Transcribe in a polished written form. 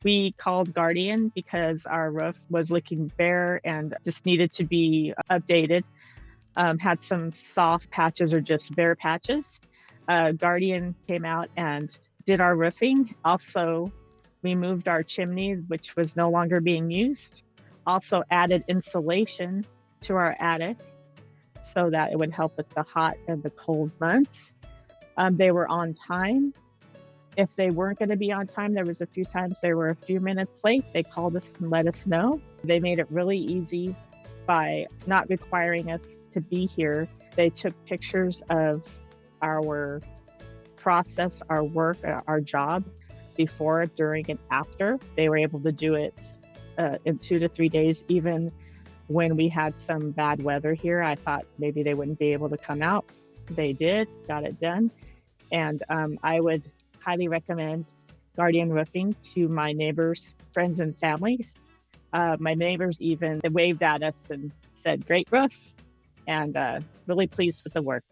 We called Guardian because our roof was looking bare and just needed to be updated. Had some soft patches or just bare patches. Guardian came out and did our roofing. Also, we moved our chimney, which was no longer being used. Also, added insulation to our attic so that it would help with the hot and the cold months. They were on time. If they weren't going to be on time, there was a few times they were a few minutes late. They called us and let us know. They made it really easy by not requiring us to be here. They took pictures of our process, our work, our job before, during, and after. They were able to do it in 2 to 3 days, even when we had some bad weather here. I thought maybe they wouldn't be able to come out. They did, got it done. And I would highly recommend Guardian Roofing to my neighbors, friends, and families. My neighbors even waved at us and said, "Great roof," and really pleased with the work.